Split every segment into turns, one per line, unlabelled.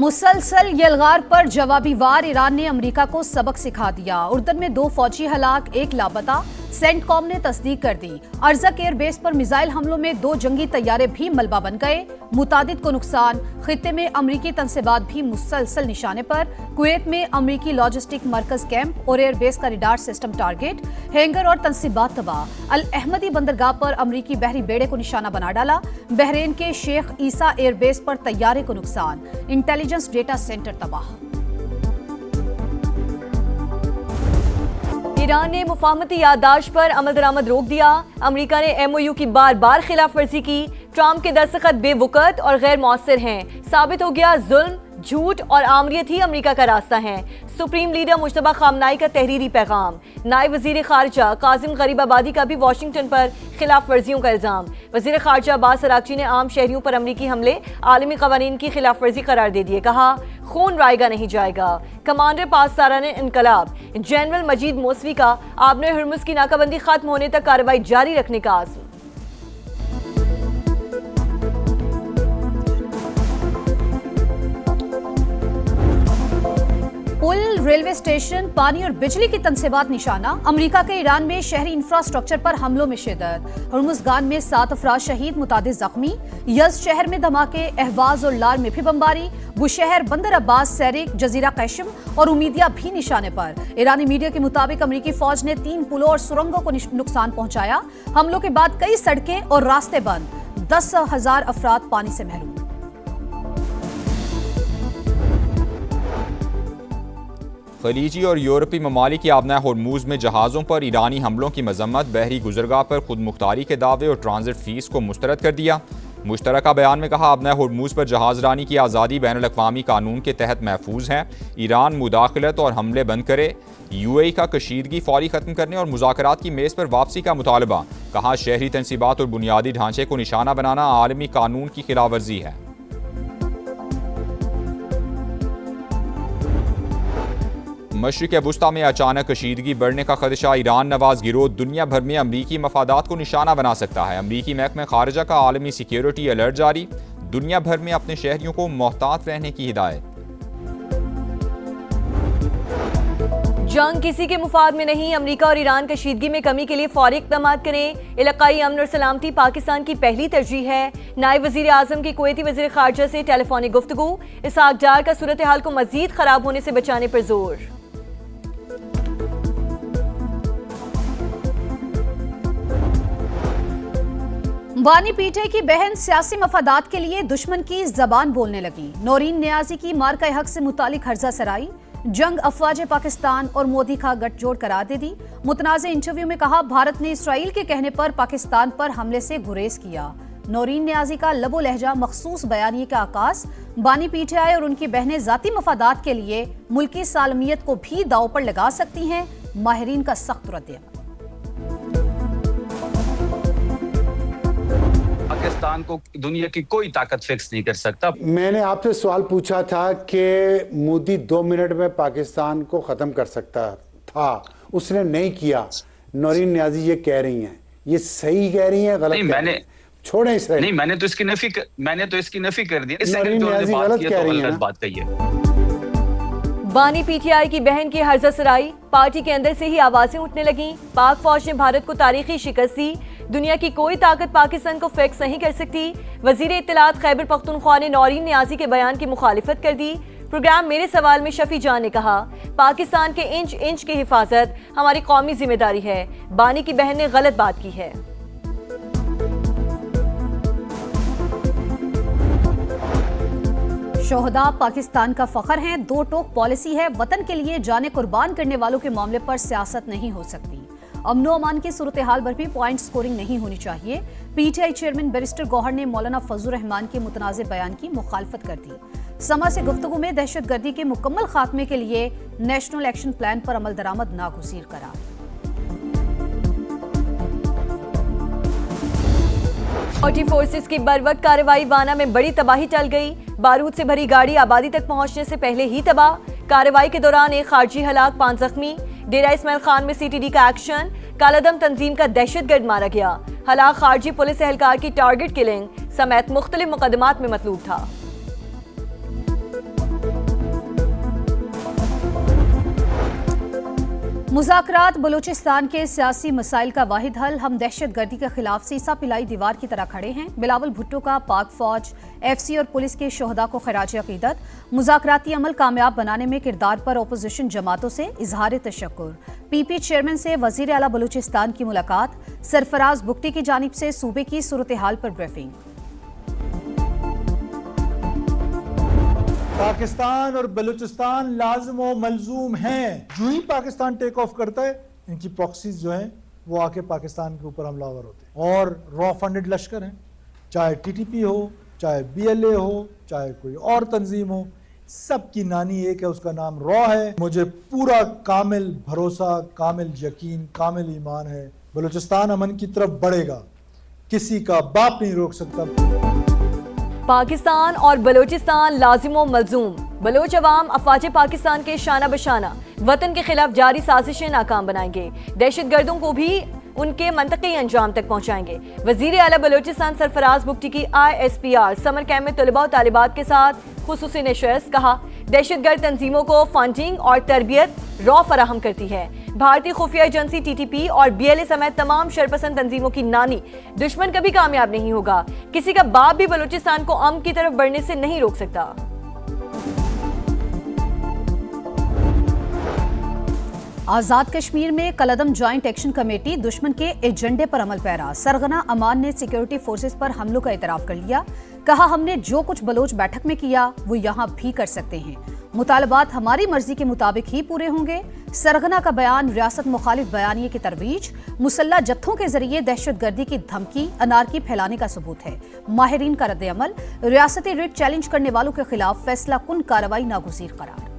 मुसलसल यलगार पर जवाबी वार ईरान ने अमेरिका को सबक सिखा दिया। उर्दन में 2 फौजी हलाक, 1 लापता। सेंटकॉम ने तस्दीक कर दी। अर्जक एयरबेस पर मिसाइल हमलों में 2 जंगी तैयारे भी मलबा बन गए। मुतादिद को नुकसान। खित्ते में अमरीकी तनसीबात भी मुसलसल निशाने पर। कुवैत में अमरीकी लॉजिस्टिक मरकज कैंप और एयरबेस का रडार सिस्टम टारगेट। हैंगर और तनसीबात तबाह। अल अहमदी बंदरगाह पर अमरीकी बहरी बेड़े को निशाना बना डाला। बहरीन के शेख ईसा एयरबेस पर तैयारे को नुकसान। इंटेलिजेंस डेटा सेंटर तबाह।
ईरान ने मुफाहमती याददाश्त पर अमल दरामद रोक दिया। अमेरिका ने MOU की बार बार खिलाफ वर्जी की। ट्रंप के दस्तखत बेवकूत और गैर मौसर हैं। साबित हो गया जुल्म, झूठ और आमरीत ही अमेरिका का रास्ता है। सुप्रीम लीडर मुश्तबा खामनाई का तहरीरी पैगाम। नायब वजीर खारजा काजिम गरीबाबादी का भी वाशिंगटन पर खिलाफ वर्जियों का इल्जाम। वजीर खारजा अब्बास अरागची ने आम शहरियों पर अमरीकी हमले आलमी कवानीन की खिलाफ वर्जी करार दे दिए। कहा खून रायगा नहीं जाएगा। कमांडर पासदारा ने इनकलाब। जनरल मजीद मौसवी का आबने हुर्मुज की नाकाबंदी खत्म होने तक कार्रवाई जारी रखने का आज़म।
पुल, रेलवे स्टेशन, पानी और बिजली की तनसीबात निशाना। अमेरिका के ईरान में शहरी इंफ्रास्ट्रक्चर पर हमलों में शिद्दत। हुर्मुज़गान में 7 अफराद शहीद, मुतादिद जख्मी। यज़ शहर में धमाके, अहवाज और लार में भी बमबारी। बुशहर, बंदर अब्बास, सैरिक, जजीरा कैशम और उमीदिया भी निशाने पर। ईरानी मीडिया के मुताबिक अमेरिकी फौज ने 3 पुलों और सुरंगों को नुकसान पहुंचाया। हमलों के बाद कई सड़कें और रास्ते बंद। 10,000 अफराद पानी से महरूम।
खलीजी और यूरोपी ममालिक आबना हुर्मुज़ में जहाज़ों पर ईरानी हमलों की मजम्मत। बहरी गुजरगाह पर खुद मुख्तारी के दावे और ट्रांजिट फीस को मुस्तरद कर दिया। मुश्तरका बयान में कहा आबना हुर्मुज़ पर जहाज़ रानी की आज़ादी बैनुल-अक़वामी कानून के तहत महफूज है। ईरान मुदाखलत और हमले बंद करे। UAE का कशीदगी फौरी ख़त्म करने और मुज़ाकरात की मेज़ पर वापसी का मुतालबा। कहा शहरी तनसीबात और बुनियादी ढांचे को निशाना बनाना आलमी कानून की खिलाफ वर्जी है। मशरिक़ वुस्ता में अचानक कशीदगी बढ़ने का खदशा। ईरान नवाज गिरोह दुनिया भर में अमरीकी मफादात को निशाना बना सकता है। अमरीकी महकमे खारजा का आलमी सिक्योरिटी अलर्ट जारी। दुनिया भर में अपने शहरियों को मोहतात रहने की हिदायत।
जंग किसी के मुफाद में नहीं। अमेरिका और ईरान कशीदगी में कमी के लिए फौरी इक़दाम करें। इलाकाई अमन और सलामती पाकिस्तान की पहली तरजीह है। नायब वज़ीर आज़म की कुवैती वज़ीर खारजा से टेलीफोनिक गुफ्तगू। इसहाक डार का सूरत हाल को मज़ीद ख़राब होने से बचाने पर जोर।
बानी पीटे की बहन सियासी मफादात के लिए दुश्मन की जबान बोलने लगी। नौरीन नियाजी की मार्का हक से मुतालिक हर्जा सराई। जंग अफवाज पाकिस्तान और मोदी का गठजोड़ करार दे दी। मुतनाज़ इंटरव्यू में कहा भारत ने इसराइल के कहने पर पाकिस्तान पर हमले से गुरेज किया। नौरीन नियाजी का लबो लहजा मखसूस बयानिए का आकाश। बानी पीटे आए और उनकी बहनें जाती मफादात के लिए मुल्की सालमियत को भी दाव पर लगा सकती हैं। माहिरीन का सख्त रद्द-ए-अमल।
पाकिस्तान को दुनिया की कोई ताकत फिक्स नहीं कर सकता।
मैंने आपसे सवाल पूछा था कि मोदी 2 मिनट में पाकिस्तान को खत्म कर सकता था, उसने नहीं किया। नौरीन नियाजी ये कह रही हैं, ये सही कह रही हैं, गलत?
नहीं, मैंने
छोड़े इसराइल।
नहीं, मैंने तो इसकी नफी कर दी।
नौरीन नियाजी गलत कह रही है।
बात कही है।
बानी PTI की बहन की हर्जा सराई। पार्टी के अंदर से ही आवाजें उठने लगी। पाक फौज ने भारत को तारीखी शिकस्त दी। दुनिया की कोई ताकत पाकिस्तान को फिक्स नहीं कर सकती। वजीर इत्तलात खैबर पख्तूनख्वा ने नौरीन नियाजी के बयान की मुखालिफत कर दी। प्रोग्राम मेरे सवाल में शफी जान ने कहा पाकिस्तान के इंच इंच की हिफाजत हमारी कौमी जिम्मेदारी है। बानी की बहन ने गलत बात की है।
शोहदा पाकिस्तान का फख्र हैं। 2 टोक पॉलिसी है। वतन के लिए जाने कुर्बान करने वालों के मामले पर सियासत नहीं हो सकती। अमनो अमान की सूरत हाल पर भी पॉइंट स्कोरिंग नहीं होनी चाहिए। PTI चेयरमैन बैरिस्टर गौहर ने मौलाना फजलुर रहमान के मुतनाज़े बयान की मुखालफत कर दी। समा से गुफ्तगू में दहशतगर्दी के मुकम्मल खात्मे के लिए नेशनल एक्शन प्लान पर अमल दरामद नागुज़ीर करार।
फौजी फोर्सेस की बरवक्त कार्रवाई। वाना में बड़ी तबाही टल गई। बारूद से भरी गाड़ी आबादी तक पहुंचने से पहले ही तबाह। कार्रवाई के दौरान 1 खारजी हलाक, 5 जख्मी। डेरा इस्माइल खान में CTD का एक्शन। कालादम तंजीम का दहशतगर्द मारा गया। हलाक खारजी पुलिस एहलकार की टारगेट किलिंग समेत मुख्तलिफ मुकदमात में मतलूब था।
मुज़ाकरात बलूचिस्तान के सियासी मसाइल का वाहिद हल। हम दहशतगर्दी के खिलाफ सीसा पिलाई दीवार की तरह खड़े हैं। बिलावल भुट्टो का पाक फौज, एफसी और पुलिस के शोहदा को खराज अकीदत। मुज़ाकराती अमल कामयाब बनाने में किरदार पर अपोजिशन जमातों से इजहार तशक्कुर। पीपी चेयरमैन से वज़ीर आला बलूचिस्तान की मुलाकात। सरफराज बुगटी की जानिब से सूबे की सूरत हाल पर ब्रीफिंग।
पाकिस्तान और बलूचिस्तान लाजिम व मलजूम हैं। जो ही पाकिस्तान टेक ऑफ करता है, इनकी प्रॉक्सीज जो हैं वो आके पाकिस्तान के ऊपर हमलावर होते हैं और रॉ फंडेड लश्कर हैं, चाहे टीटीपी हो, चाहे बीएलए हो, चाहे कोई और तंजीम हो, सबकी नानी एक है, उसका नाम रॉ है। मुझे पूरा कामिल भरोसा, कामिल यकीन, कामिल ईमान है बलूचिस्तान अमन की तरफ बढ़ेगा। किसी का बाप नहीं रोक सकता।
पाकिस्तान और बलूचिस्तान लाजिमो मलजूम। बलोच अवाम अफवाज पाकिस्तान के शाना बशाना वतन के खिलाफ जारी साजिशें नाकाम बनाएंगे। दहशतगर्दों को भी उनके मंतकी अंजाम तक पहुंचाएंगे। वजीर आला बलूचिस्तान सरफराज बुगटी की ISPR समर कैंप में तलबा और तालिबात के साथ खुसूसी नशस्त। कहा, दहशतगर्द तंजीमों को फंडिंग और तरबियत रॉ फराहम करती है। भारतीय खुफिया एजेंसी TTP और BLA समेत तमाम शरपसंद तंजीमों की नानी दुश्मन कभी कामयाब नहीं होगा। किसी का बाप भी बलूचिस्तान को अमन की तरफ बढ़ने से नहीं रोक सकता।
आजाद कश्मीर में कलअदम ज्वाइंट एक्शन कमेटी दुश्मन के एजेंडे पर अमल पैरा। सरगना अमान ने सिक्योरिटी फोर्सेस पर हमलों का इतराफ कर लिया। कहा, हमने जो कुछ बलोच बैठक में किया वो यहाँ भी कर सकते हैं। मुतालबात हमारी मर्जी के मुताबिक ही पूरे होंगे। सरगना का बयान रियासत मुखालिफ बयानिए की तरवीज। मुसल्ला जत्थों के जरिए दहशतगर्दी की धमकी, अनारकी फैलाने का सबूत है। माहिरीन का रद्द अमल। रियासती रिट चैलेंज करने वालों के खिलाफ फैसला कुन कार्रवाई नागुज़ीर करार।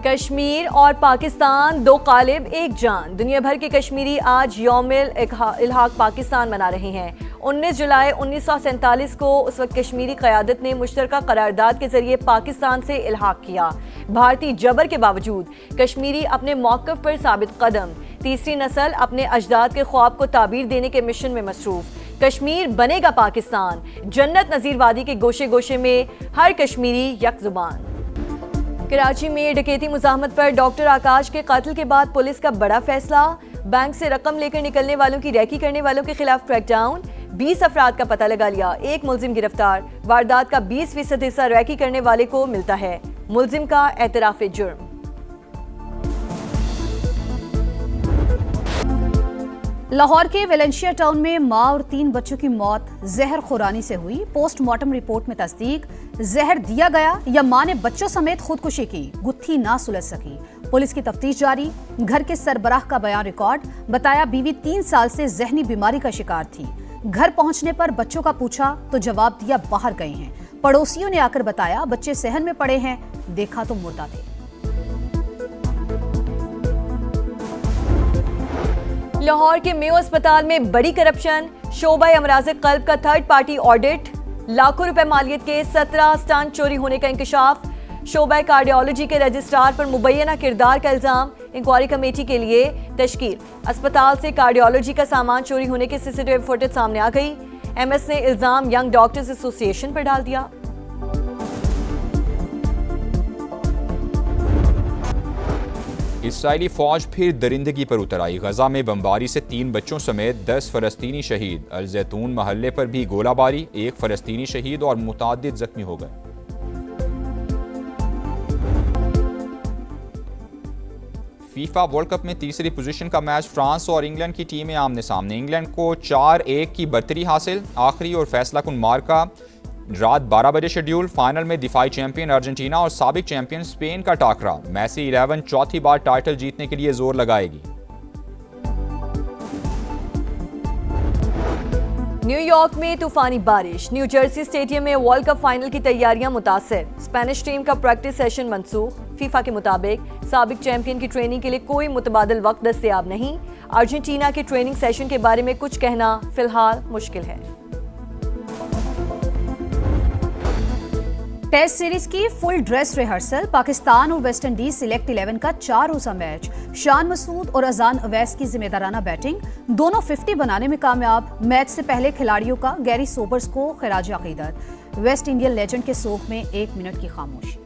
कश्मीर और पाकिस्तान दो कालिब एक जान। दुनिया भर के कश्मीरी आज यौमिल इल्हाक पाकिस्तान मना रहे हैं। 19 जुलाई 1947 को उस वक्त कश्मीरी क़यादत ने मुश्तरका करारदाद के जरिए पाकिस्तान से इल्हाक किया। भारतीय जबर के बावजूद कश्मीरी अपने मौक़िफ़ पर साबित कदम। तीसरी नस्ल अपने अजदाद के ख्वाब को ताबीर देने के मिशन में मसरूफ। कश्मीर बनेगा पाकिस्तान। जन्नत नज़ीर वादी के गोशे गोशे में हर कश्मीरी यक जुबान। कराची में डकैती मुज़ाहमत पर डॉक्टर आकाश के कत्ल के बाद पुलिस का बड़ा फैसला। बैंक से रकम लेकर निकलने वालों की रैकी करने वालों के खिलाफ क्रैकडाउन। 20 अफराद का पता लगा लिया। एक मुलजिम गिरफ्तार। वारदात का 20% हिस्सा रैकी करने वाले को मिलता है। मुलजिम का एतराफ़े जुर्म।
लाहौर के वेलेंशिया टाउन में मां और 3 बच्चों की मौत जहर खुरानी से हुई। पोस्टमार्टम रिपोर्ट में तस्दीक। जहर दिया गया या मां ने बच्चों समेत खुदकुशी की, गुत्थी ना सुलझ सकी। पुलिस की तफ्तीश जारी। घर के सरबराह का बयान रिकॉर्ड। बताया, बीवी 3 साल से जहनी बीमारी का शिकार थी। घर पहुंचने पर बच्चों का पूछा तो जवाब दिया बाहर गए हैं। पड़ोसियों ने आकर बताया बच्चे सहन में पड़े हैं, देखा तो मुर्दा थे।
लाहौर के मेयो अस्पताल में बड़ी करप्शन। शोबा अमराज कल्ब का थर्ड पार्टी ऑडिट। लाखों रुपए मालियत के 17 स्टंट चोरी होने का इंकशाफ। शोबा कार्डियोलॉजी के रजिस्ट्रार पर मुबैना किरदार का इल्जाम। इंक्वायरी कमेटी के लिए तश्कील। अस्पताल से कार्डियोलॉजी का सामान चोरी होने की CCTV फुटेज सामने आ गई। MS ने इल्जाम यंग डॉक्टर्स एसोसिएशन पर डाल दिया।
इसराइली फौज फिर दरिंदगी पर उतर आई। गजा में बमबारी से 3 बच्चों समेत 10 फलस्तीनी शहीद। अल जैतून महल्ले पर भी गोलाबारी। 1 फलस्तीनी शहीद और मुतादिद जख्मी हो गए। फीफा वर्ल्ड कप में तीसरी पोजीशन का मैच फ्रांस और इंग्लैंड की टीमें आमने सामने। इंग्लैंड को 4-1 की बर्तरी हासिल। आखिरी और फैसला कुन मार्का रात 12 बजे शेड्यूल। फाइनल में दिफाई चैंपियन अर्जेंटीना और साबिक चैंपियन स्पेन का टाकरा। मैसी 11 चौथी बार टाइटल जीतने के लिए जोर लगाएगी।
न्यूयॉर्क में तूफानी बारिश। न्यू जर्सी स्टेडियम में वर्ल्ड कप फाइनल की तैयारियां मुतासिर। स्पेनिश टीम का प्रैक्टिस सेशन मनसूख। फीफा के मुताबिक साबिक चैंपियन की ट्रेनिंग के लिए कोई मुतबादिल वक्त दस्तयाब नहीं। अर्जेंटीना के ट्रेनिंग सेशन के बारे में कुछ कहना फिलहाल मुश्किल है।
टेस्ट सीरीज की फुल ड्रेस रिहर्सल। पाकिस्तान और वेस्ट इंडीज सिलेक्ट 11 का 4 रोजा मैच। शान मसूद और अजान अवैस की जिम्मेदाराना बैटिंग। दोनों 50 बनाने में कामयाब। मैच से पहले खिलाड़ियों का गैरी सोबर्स को खराज अकीदत। वेस्ट इंडियन लेजेंड के सोग में 1 मिनट की खामोशी।